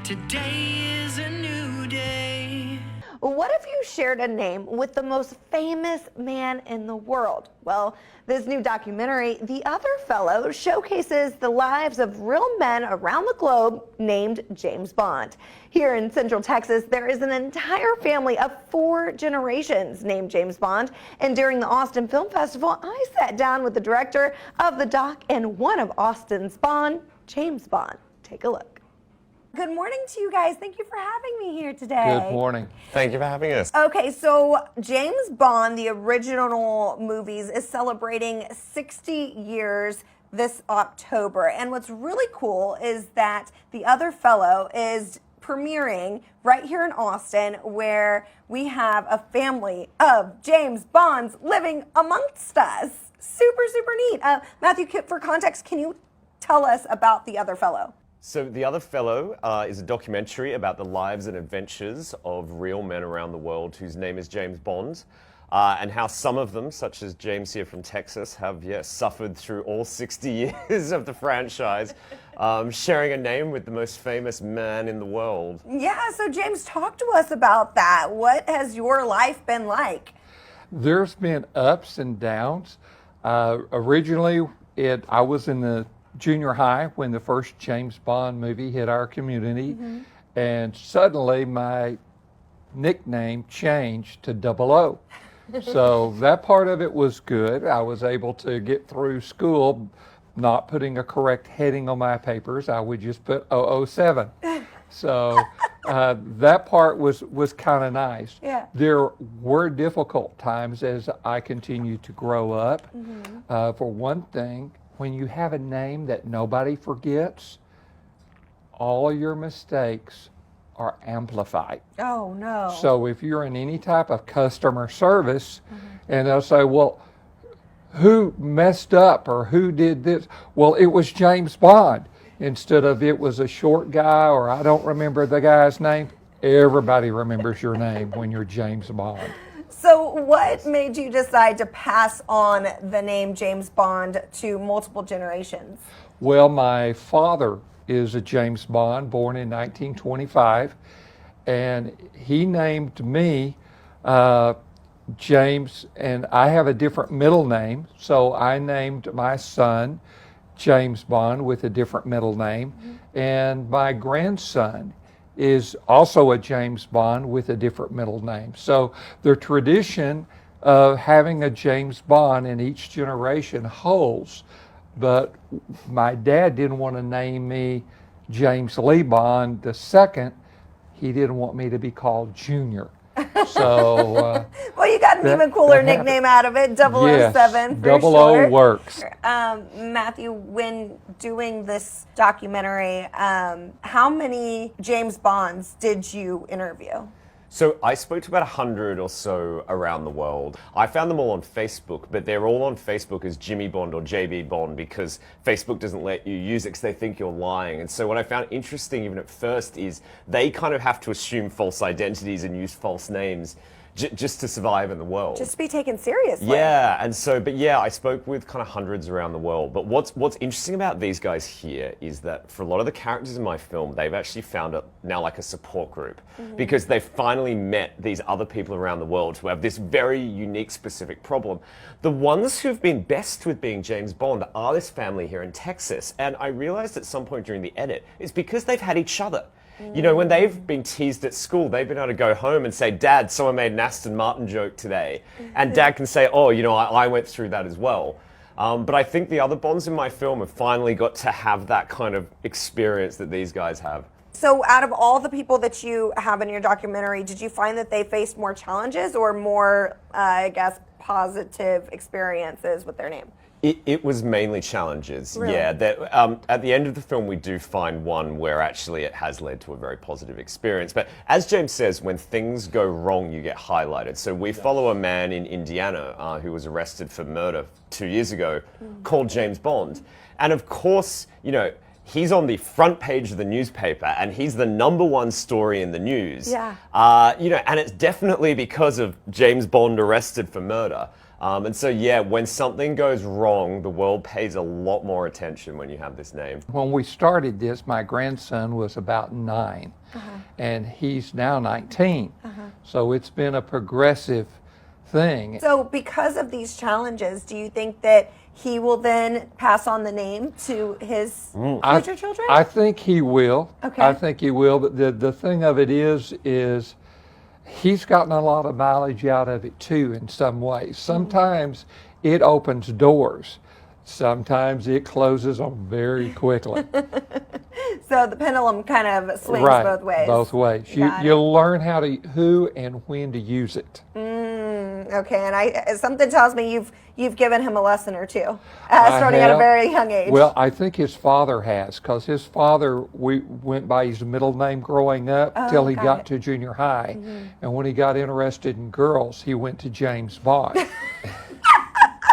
Today is a new day. What if you shared a name with the most famous man in the world? Well, this new documentary, The Other Fellow, showcases the lives of real men around the globe named James Bond. Here in Central Texas, there is an entire family of 4 generations named James Bond. And during the Austin Film Festival, I sat down with the director of the doc and one of Austin's Bond, James Bond. Take a look. Good morning to you guys. Thank you for having me here today. Good morning. Thank you for having us. Okay, so James Bond, the original movies, is celebrating 60 years this October. And what's really cool is that The Other Fellow is premiering right here in Austin, where we have a family of James Bonds living amongst us. Super, super neat. Matthew, for context, can you tell us about The Other Fellow? So The Other Fellow is a documentary about the lives and adventures of real men around the world whose name is James Bond, and how some of them, such as James here from Texas, have suffered through all 60 years of the franchise, sharing a name with the most famous man in the world. Yeah, so James, talk to us about that. What has your life been like? There's been ups and downs. Originally, I was in the junior high when the first James Bond movie hit our community, and suddenly my nickname changed to 00. So that part of it was good. I was able to get through school not putting a correct heading on my papers. I would just put 007. So that part was kind of nice. Yeah. There were difficult times as I continued to grow up. For one thing, when you have a name that nobody forgets, all your mistakes are amplified. Oh, no. So if you're in any type of customer service, and they'll say, well, who messed up or who did this? Well, it was James Bond. Instead of it was a short guy or I don't remember the guy's name. Everybody remembers your name when you're James Bond. So what made you decide to pass on the name James Bond to multiple generations? Well, my father is a James Bond, born in 1925, and he named me James, and I have a different middle name, so I named my son James Bond with a different middle name, and my grandson is also a James Bond with a different middle name. So the tradition of having a James Bond in each generation holds, but my dad didn't want to name me James Lee Bond II. He didn't want me to be called Junior. So well, you got an even cooler nickname out of it, 007 for 00 short. works. Matthew, when doing this documentary, how many James Bonds did you interview? So I spoke to about 100 or so around the world. I found them all on Facebook, but they're all on Facebook as Jimmy Bond or JB Bond because Facebook doesn't let you use it because they think you're lying. And so what I found interesting even at first is they kind of have to assume false identities and use false names just to survive in the world. Just to be taken seriously. Yeah, and so, but yeah, I spoke with kind of hundreds around the world. But what's interesting about these guys here is that for a lot of the characters in my film, they've actually found now like a support group because they've finally met these other people around the world who have this very unique, specific problem. The ones who've been best with being James Bond are this family here in Texas. And I realized at some point during the edit, it's because they've had each other. You know, when they've been teased at school, they've been able to go home and say, Dad, someone made an Aston Martin joke today. And Dad can say, oh, you know, I went through that as well. But I think the other Bonds in my film have finally got to have that kind of experience that these guys have. So out of all the people that you have in your documentary, did you find that they faced more challenges or more, I guess, positive experiences with their name? It was mainly challenges, Really? yeah. At the end of the film, we do find one where actually it has led to a very positive experience. But as James says, when things go wrong, you get highlighted. So we follow a man in Indiana who was arrested for murder 2 years ago called James Bond. And of course, you know, he's on the front page of the newspaper and he's the #1 story in the news. Yeah. You know, and it's definitely because of James Bond arrested for murder. And so, yeah, when something goes wrong, the world pays a lot more attention when you have this name. When we started this, my grandson was about 9, and he's now 19. So it's been a progressive thing. So because of these challenges, do you think that he will then pass on the name to his future children? I think he will. Okay. I think he will. But the thing of it is he's gotten a lot of mileage out of it too in some ways. Sometimes it opens doors. Sometimes it closes them very quickly. So the pendulum kind of swings Right, both ways. both ways. Got it. You'll learn who and when to use it. Okay, and something tells me you've given him a lesson or two, starting at a have. very young age. Well, I think his father has, because his father, we went by his middle name growing up till he got to junior high. And when he got interested in girls, he went to James Bond.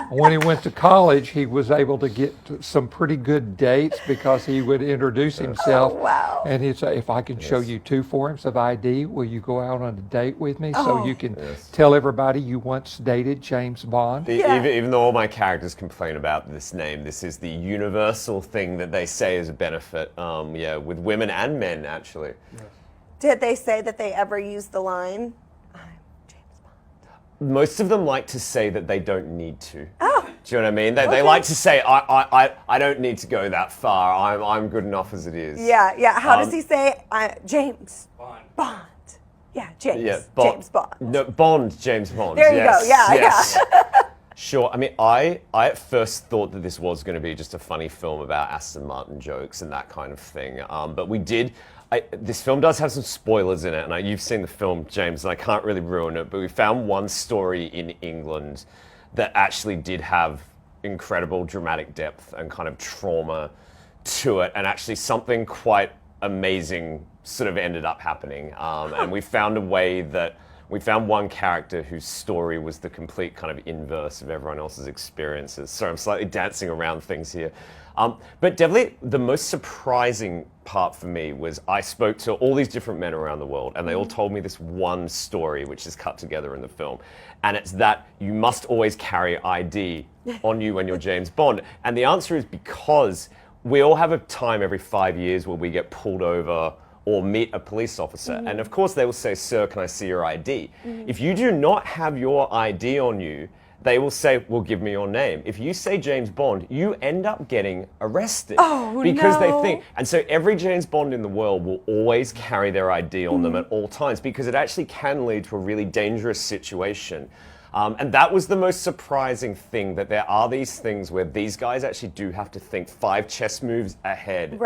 When he went to college, he was able to get some pretty good dates because he would introduce himself. Oh, wow. And he'd say, if I can show you 2 forms of ID, will you go out on a date with me so you can tell everybody you once dated James Bond? Even though all my characters complain about this name, this is the universal thing that they say is a benefit, with women and men, actually. Did they say that they ever used the line, "I'm James Bond"? Most of them like to say that they don't need to. Oh. Do you know what I mean? They like to say, I don't need to go that far. I'm good enough as it is. Yeah. How does he say, James Bond? Yeah, James. Yeah, James Bond. No, Bond, James Bond. There you go. Yeah, yes. Sure. I mean, I at first thought that this was going to be just a funny film about Aston Martin jokes and that kind of thing. But we did. This film does have some spoilers in it, and you've seen the film, James, and I can't really ruin it, but we found one story in England that actually did have incredible dramatic depth and kind of trauma to it, and actually something quite amazing sort of ended up happening. And we found one character whose story was the complete kind of inverse of everyone else's experiences. So I'm slightly dancing around things here. But definitely the most surprising part for me was I spoke to all these different men around the world, and they all told me this one story which is cut together in the film. And it's that you must always carry ID on you when you're James Bond. And the answer is because we all have a time every 5 years where we get pulled over or meet a police officer. And of course they will say, "Sir, can I see your ID?" If you do not have your ID on you, they will say, "Well, give me your name." If you say James Bond, you end up getting arrested. Oh, because no. they think, and so every James Bond in the world will always carry their ID on them at all times, because it actually can lead to a really dangerous situation. And that was the most surprising thing, that there are these things where these guys actually do have to think 5 chess moves ahead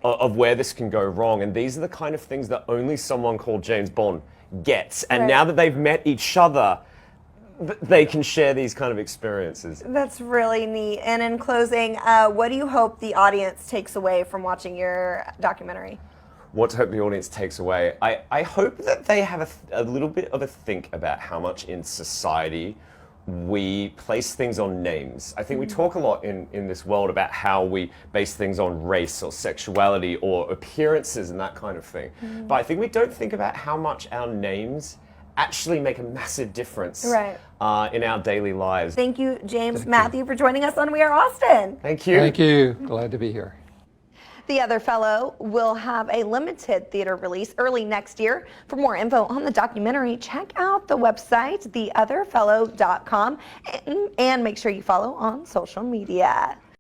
of where this can go wrong. And these are the kind of things that only someone called James Bond gets. And now that they've met each other, they can share these kind of experiences. That's really neat. And in closing, what do you hope the audience takes away from watching your documentary? What to hope the audience takes away? I hope that they have a little bit of a think about how much in society we place things on names. I think we talk a lot in this world about how we base things on race or sexuality or appearances and that kind of thing. But I think we don't think about how much our names actually make a massive difference in our daily lives. Thank you, James Matthew, for joining us on We Are Austin. Thank you. Thank you. Glad to be here. The Other Fellow will have a limited theater release early next year. For more info on the documentary, check out the website, theotherfellow.com, and make sure you follow on social media.